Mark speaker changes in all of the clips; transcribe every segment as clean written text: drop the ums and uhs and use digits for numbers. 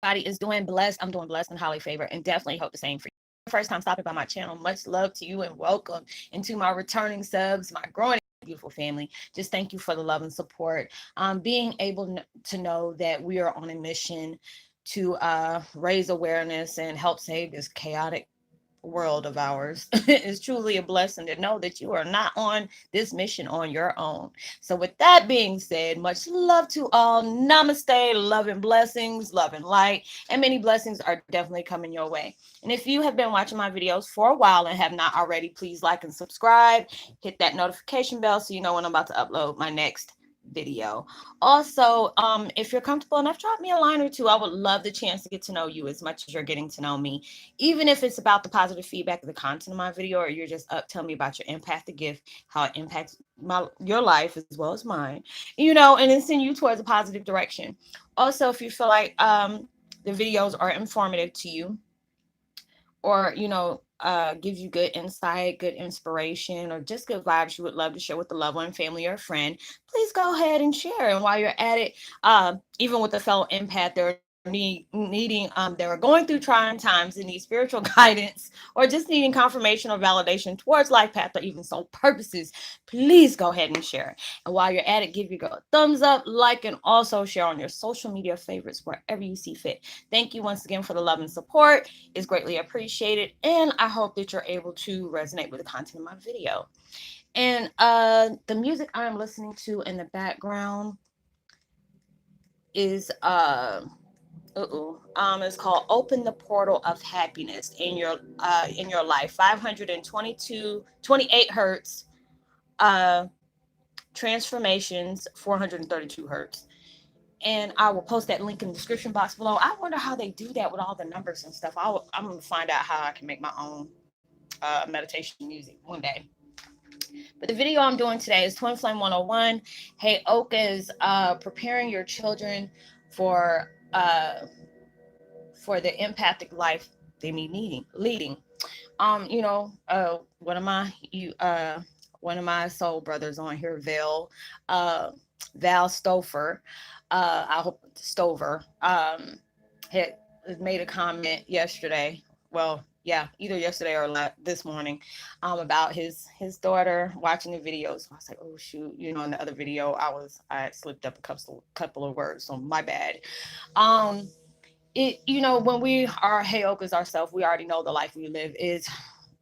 Speaker 1: Everybody is doing blessed. I'm doing blessed and highly favored, and definitely hope the same for you. First time stopping by my channel, much love to you and welcome into my returning subs, my growing beautiful family. Just thank you for the love and support. Being able to know that we are on a mission to raise awareness and help save this chaotic world of ours is truly a blessing to know that you are not on this mission on your own. So, with that being said, much love to all. Namaste, love and blessings, love and light, and many blessings are definitely coming your way. And if you have been watching my videos for a while and have not already, please like and subscribe. Hit that notification bell so you know when I'm about to upload my next video. Also, if you're comfortable enough, drop me a line or two. I would love the chance to get to know you as much as you're getting to know me, even if it's about the positive feedback of the content of my video, or you're just up telling me about your empathic gift, how it impacts your life as well as mine, and then send you towards a positive direction. Also, if you feel like the videos are informative to you, or gives you good insight, good inspiration, or just good vibes you would love to share with a loved one, family, or friend, please go ahead and share. And while you're at it, even with a fellow empath, they're going through trying times and need spiritual guidance, or just needing confirmation or validation towards life path or even soul purposes, please go ahead and share. And while you're at it, give your girl a thumbs up, like, and also share on your social media favorites wherever you see fit. Thank you once again for the love and support. It's greatly appreciated, and I hope that you're able to resonate with the content of my video. And the music I'm listening to in the background is it's called "Open the Portal of Happiness in your life." 28 hertz. Uh, Transformations, 432 hertz. And I will post that link in the description box below. I wonder how they do that with all the numbers and stuff. I'm gonna find out how I can make my own meditation music one day. But the video I'm doing today is Twin Flame 101. Heyoka is preparing your children for the empathic life they be leading. One of my soul brothers on here, uh, Val Stover, I hope Stover, had made a comment yesterday. Well, yeah, either yesterday or this morning, about his daughter watching the videos. I was like, oh shoot, in the other video, I had slipped up a couple of words, so my bad. Um, when we are Heyokas ourselves, we already know the life we live is,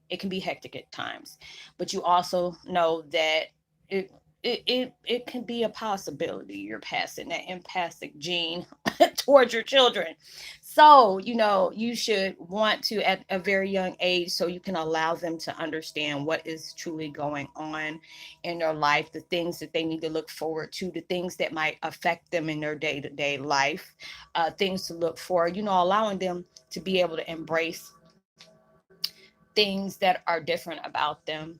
Speaker 1: it can be hectic at times, but you also know that it it can be a possibility you're passing that empathic gene towards your children. So, you should want to at a very young age, so you can allow them to understand what is truly going on in their life, the things that they need to look forward to, the things that might affect them in their day-to-day life, things to look for, allowing them to be able to embrace things that are different about them,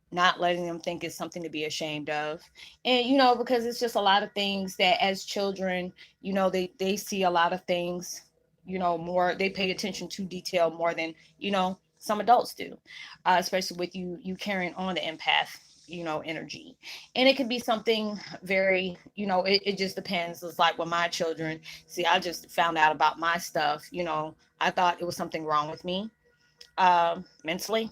Speaker 1: not letting them think it's something to be ashamed of. And because it's just a lot of things that as children, they see a lot of things, more, they pay attention to detail more than some adults do, especially with you carrying on the empath energy. And it could be something very, it just depends. It's like with my children, see, I just found out about my stuff, I thought it was something wrong with me, mentally.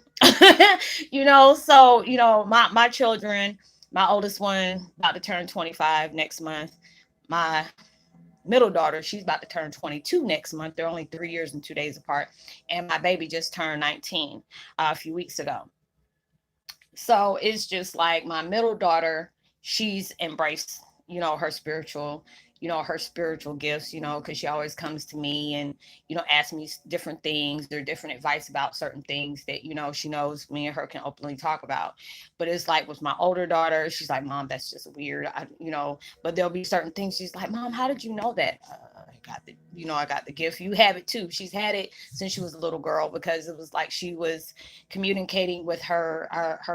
Speaker 1: So my children, my oldest one about to turn 25 next month. My middle daughter, she's about to turn 22 next month. They're only 3 years and 2 days apart. And my baby just turned 19 a few weeks ago. So it's just like my middle daughter, she's embraced, her spiritual gifts, because she always comes to me and, asks me different things or different advice about certain things that, she knows me and her can openly talk about. But it's like with my older daughter, she's like, Mom, that's just weird. But there'll be certain things. She's like, Mom, how did you know that? I got the gift. You have it too. She's had it since she was a little girl, because it was like she was communicating with her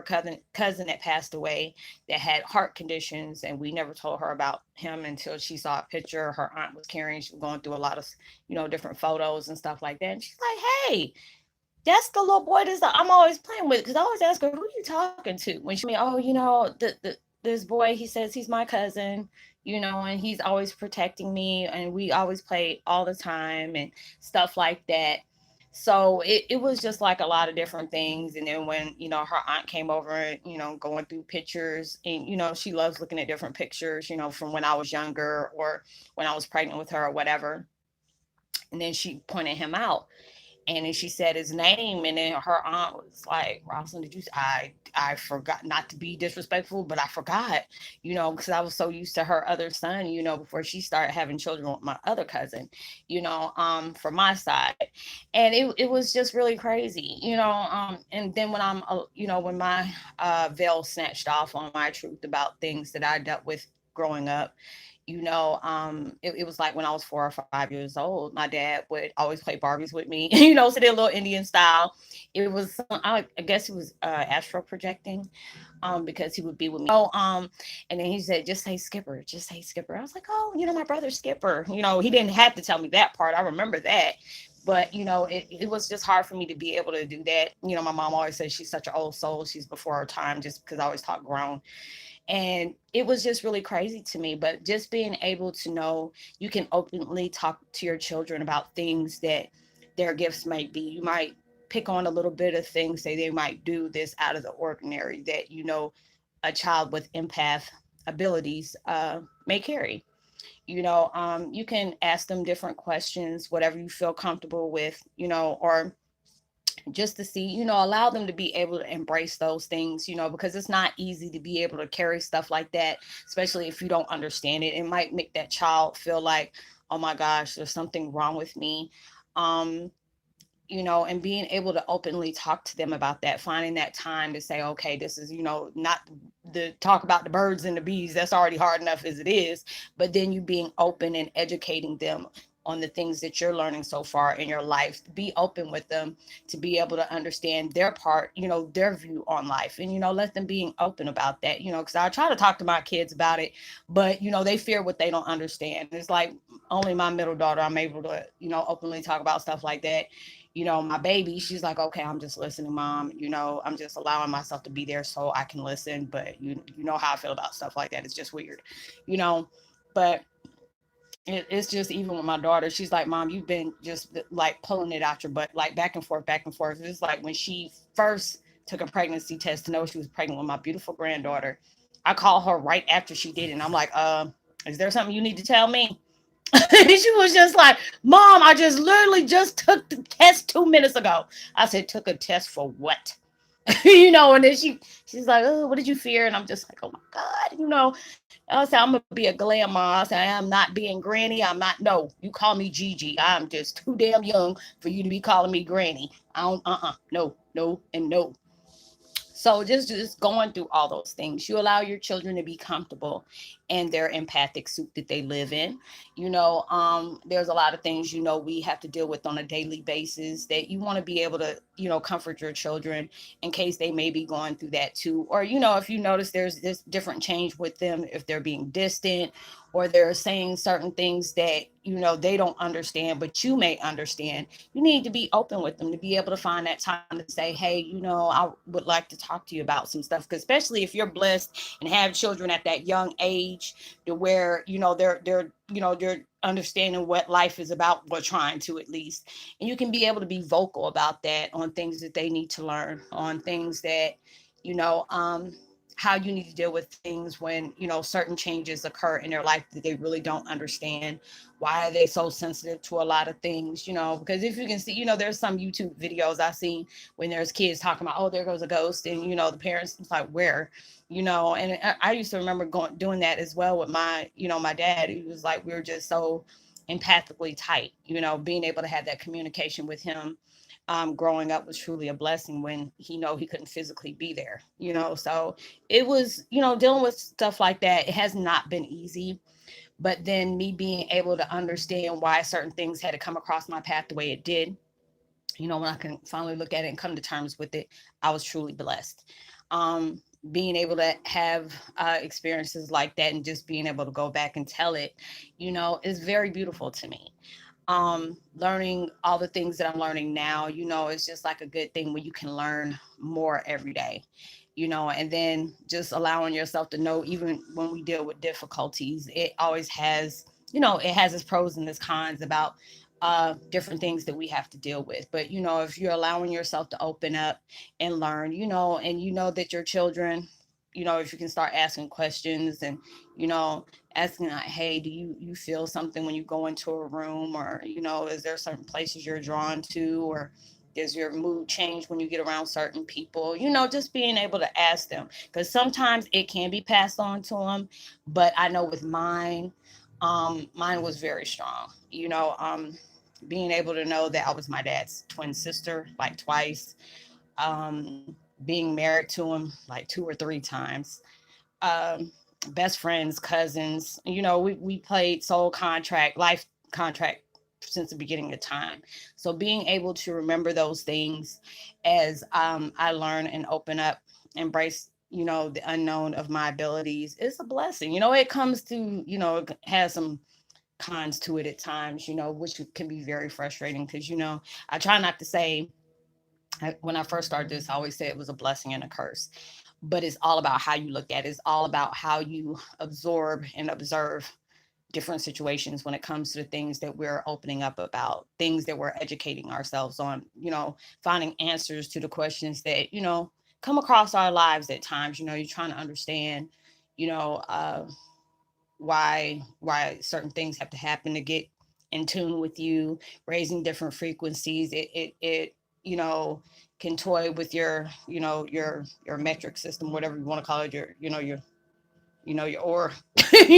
Speaker 1: cousin that passed away, that had heart conditions, and we never told her about him until she saw a picture her aunt was carrying. She was going through a lot of different photos and stuff like that, and she's like, hey, that's the little boy I'm always playing with. Because I always ask her, who are you talking to? When she me, oh, this boy, he says he's my cousin, and he's always protecting me, and we always play all the time and stuff like that. So it was just like a lot of different things. And then when, her aunt came over and, going through pictures, and, she loves looking at different pictures, from when I was younger or when I was pregnant with her or whatever. And then she pointed him out, and then she said his name, and then her aunt was like, Roslynn, did you, I forgot, not to be disrespectful, but I forgot, because I was so used to her other son, before she started having children with my other cousin, from my side. And it was just really crazy, and then when when my veil snatched off on my truth about things that I dealt with growing up, it was like when I was 4 or 5 years old, my dad would always play Barbies with me, so they're a little Indian style. It was, I guess it was astral projecting, because he would be with me. And then he said, just say Skipper, just say Skipper. I was like, oh, my brother Skipper. He didn't have to tell me that part. I remember that. But, it was just hard for me to be able to do that. My mom always says she's such an old soul. She's before her time, just because I always talk grown. And it was just really crazy to me. But just being able to know you can openly talk to your children about things that their gifts might be. You might pick on a little bit of things, say they might do this out of the ordinary, that a child with empath abilities may carry. You can ask them different questions, whatever you feel comfortable with, or just to see, allow them to be able to embrace those things, because it's not easy to be able to carry stuff like that, especially if you don't understand it. It might make that child feel like, oh my gosh, there's something wrong with me. Um, and being able to openly talk to them about that, finding that time to say, okay, this is, not the talk about the birds and the bees. That's already hard enough as it is. But then you being open and educating them on the things that you're learning so far in your life. Be open with them to be able to understand their part, their view on life, and, let them being open about that, because I try to talk to my kids about it, but, they fear what they don't understand. It's like only my middle daughter, I'm able to, openly talk about stuff like that. My baby, she's like, okay, I'm just listening, mom. I'm just allowing myself to be there so I can listen. But you know how I feel about stuff like that. It's just weird, you know. But it's just, even with my daughter, she's like, mom, you've been just like pulling it out your butt, like back and forth, back and forth. It's like when she first took a pregnancy test to know she was pregnant with my beautiful granddaughter. I called her right after she did it, and I'm like, is there something you need to tell me? She was just like, mom, I just literally just took the test 2 minutes ago. I said, took a test for what? And then she's like, oh, what did you fear? And I'm just like, oh my God, I said, I'm gonna be a grandma. I said, I am not being granny. I'm not, no, you call me Gigi. I'm just too damn young for you to be calling me granny. I don't, no, no, and no. So just going through all those things, you allow your children to be comfortable in their empathic suit that they live in. There's a lot of things, we have to deal with on a daily basis, that you want to be able to, comfort your children in case they may be going through that too. Or, if you notice there's this different change with them, if they're being distant, or they're saying certain things that, they don't understand, but you may understand. You need to be open with them to be able to find that time to say, hey, I would like to talk to you about some stuff. Because especially if you're blessed and have children at that young age, to where, they're understanding what life is about, or trying to, at least. And you can be able to be vocal about that, on things that they need to learn, on things that, you know, um, how you need to deal with things when, certain changes occur in their life that they really don't understand. Why are they so sensitive to a lot of things? Because if you can see, there's some YouTube videos I've seen when there's kids talking about, oh, there goes a ghost. And, the parents, it's like, where? And I used to remember doing that as well with my dad. He was like, we were just so empathically tight, being able to have that communication with him, growing up was truly a blessing when he couldn't physically be there, so it was, dealing with stuff like that. It has not been easy, but then me being able to understand why certain things had to come across my path the way it did, when I can finally look at it and come to terms with it, I was truly blessed. Being able to have experiences like that, and just being able to go back and tell it, is very beautiful to me. Learning all the things that I'm learning now, it's just like a good thing when you can learn more every day. and then just allowing yourself to know, even when we deal with difficulties, it always has, it has its pros and its cons about different things that we have to deal with. But, if you're allowing yourself to open up and learn, and that your children, if you can start asking questions and, you know, asking like, hey, do you feel something when you go into a room, or, is there certain places you're drawn to, or does your mood change when you get around certain people? Just being able to ask them, because sometimes it can be passed on to them. But I know with mine was very strong. Being able to know that I was my dad's twin sister like twice, being married to him like 2 or 3 times, um, best friends, cousins. We played soul contract, life contract since the beginning of time. So being able to remember those things as I learn and open up, embrace, the unknown of my abilities, is a blessing. It comes to, it has some cons to it at times, which can be very frustrating because, I try not to say, when I first started this, I always say it was a blessing and a curse, but it's all about how you look at it. It's all about how you absorb and observe different situations when it comes to the things that we're opening up about, things that we're educating ourselves on, finding answers to the questions that, come across our lives at times. You're trying to understand, you know, uh, why certain things have to happen to get in tune with you, raising different frequencies. It you know can toy with your, your metric system, whatever you want to call it, your or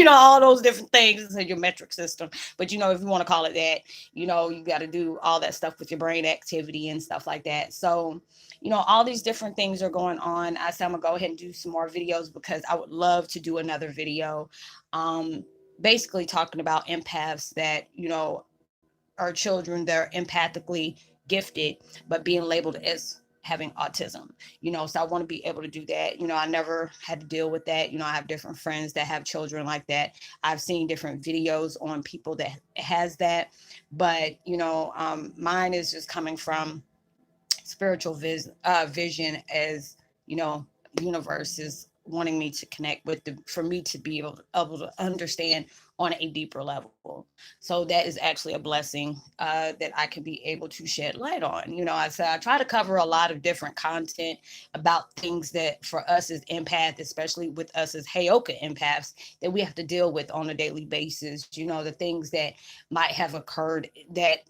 Speaker 1: all those different things in your metric system. But if you want to call it that, you got to do all that stuff with your brain activity and stuff like that. So all these different things are going on. I said I'm gonna go ahead and do some more videos because I would love to do another video, um basically talking about empaths that are children that are empathically gifted but being labeled as having autism. So I want to be able to do that. I never had to deal with that. I have different friends that have children like that. I've seen different videos on people that has that, but mine is just coming from spiritual vision, as you know universe is wanting me to connect with for me to be able to understand on a deeper level. So that is actually a blessing, that I can be able to shed light on. I said I try to cover a lot of different content about things that for us as empaths, especially with us as Heyoka empaths, that we have to deal with on a daily basis. The things that might have occurred that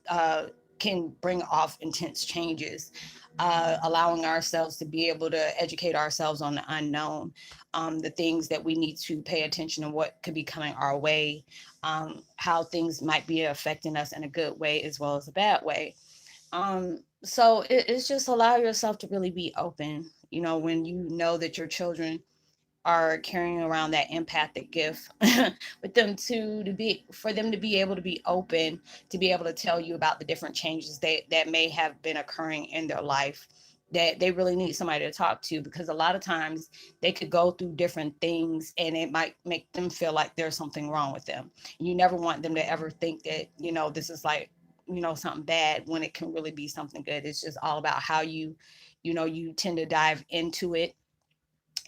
Speaker 1: can bring off intense changes, allowing ourselves to be able to educate ourselves on the unknown, the things that we need to pay attention to, what could be coming our way, how things might be affecting us in a good way as well as a bad way. So it's just allow yourself to really be open, when you know that your children are carrying around that empathic gift with them to be for them to be able to be open, to be able to tell you about the different changes that may have been occurring in their life, that they really need somebody to talk to, because a lot of times they could go through different things and it might make them feel like there's something wrong with them. You never want them to ever think that this is like something bad, when it can really be something good. It's just all about how you tend to dive into it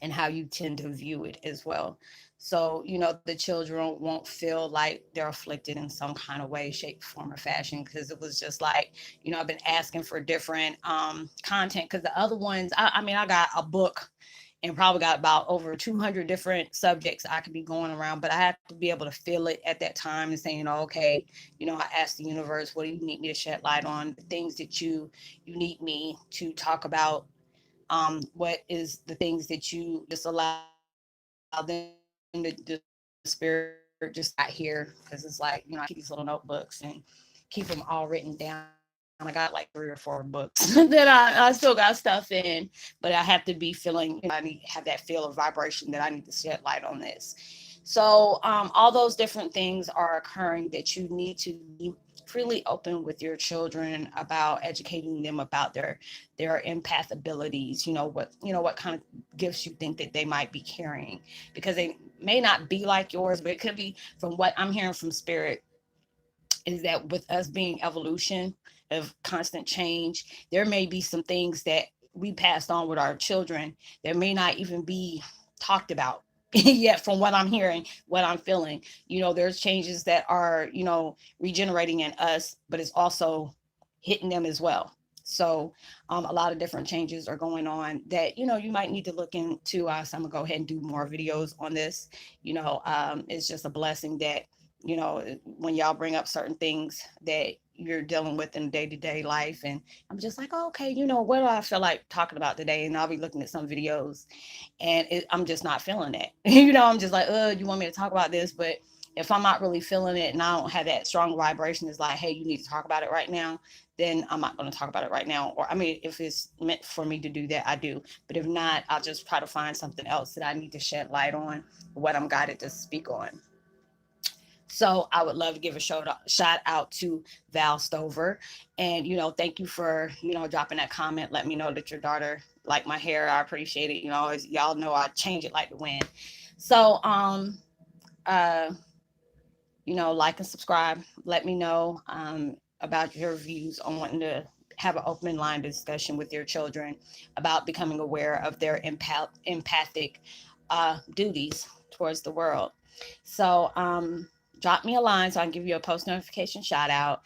Speaker 1: and how you tend to view it as well. So, the children won't feel like they're afflicted in some kind of way, shape, form, or fashion. Because it was just like, I've been asking for different content. Because the other ones, I mean, I got a book and probably got about over 200 different subjects I could be going around, but I have to be able to feel it at that time and say, okay, I asked the universe, what do you need me to shed light on? The things that you need me to talk about, what is the things that you just allow them to, the spirit just guide here, because it's like, I keep these little notebooks and keep them all written down. I got like 3 or 4 books that I still got stuff in, but I have to be feeling, I need have that feel of vibration that I need to shed light on this. So all those different things are occurring that you need to be freely open with your children about educating them about their empath abilities. What kind of gifts you think that they might be carrying, because they may not be like yours, but it could be. From what I'm hearing from spirit, is that with us being evolution of constant change, there may be some things that we passed on with our children that may not even be talked about yet, from what I'm hearing, what I'm feeling. There's changes that are, regenerating in us, but it's also hitting them as well. So a lot of different changes are going on that, you might need to look into. So I'm gonna go ahead and do more videos on this. It's just a blessing that, when y'all bring up certain things that you're dealing with in day-to-day life. And I'm just like, oh, okay, what do I feel like talking about today? And I'll be looking at some videos, and I'm just not feeling it. I'm just like, you want me to talk about this? But if I'm not really feeling it and I don't have that strong vibration, it's like, hey, you need to talk about it right now, then I'm not going to talk about it right now. Or, I mean, if it's meant for me to do that, I do. But if not, I'll just try to find something else that I need to shed light on, what I'm guided to speak on. So I would love to give a shout out to Val Stover. And, thank you for, dropping that comment. Let me know that your daughter liked my hair. I appreciate it. As y'all know, I change it like the wind. So, uh, like and subscribe. Let me know about your views on wanting to have an open line discussion with your children about becoming aware of their empathic duties towards the world. So drop me a line so I can give you a post notification shout out.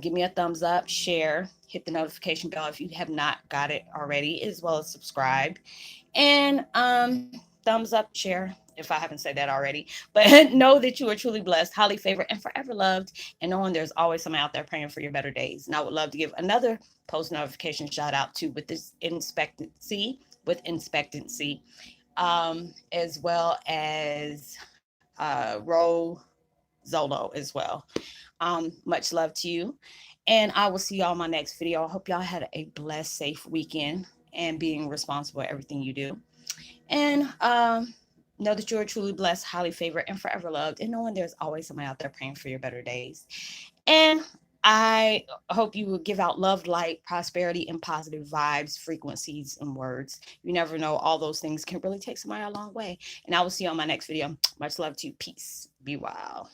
Speaker 1: Give me a thumbs up, share, hit the notification bell if you have not got it already, as well as subscribe. And thumbs up, share if I haven't said that already. But know that you are truly blessed, highly favored, and forever loved. And knowing there's always someone out there praying for your better days. And I would love to give another post notification shout out to with expectancy, as well as Zolo as well. Much love to you. And I will see y'all in my next video. I hope y'all had a blessed, safe weekend and being responsible for everything you do. And know that you are truly blessed, highly favored, and forever loved. And knowing there's always someone out there praying for your better days. And I hope you will give out love, light, prosperity, and positive vibes, frequencies, and words. You never know. All those things can really take somebody a long way. And I will see you on my next video. Much love to you. Peace. Be wild.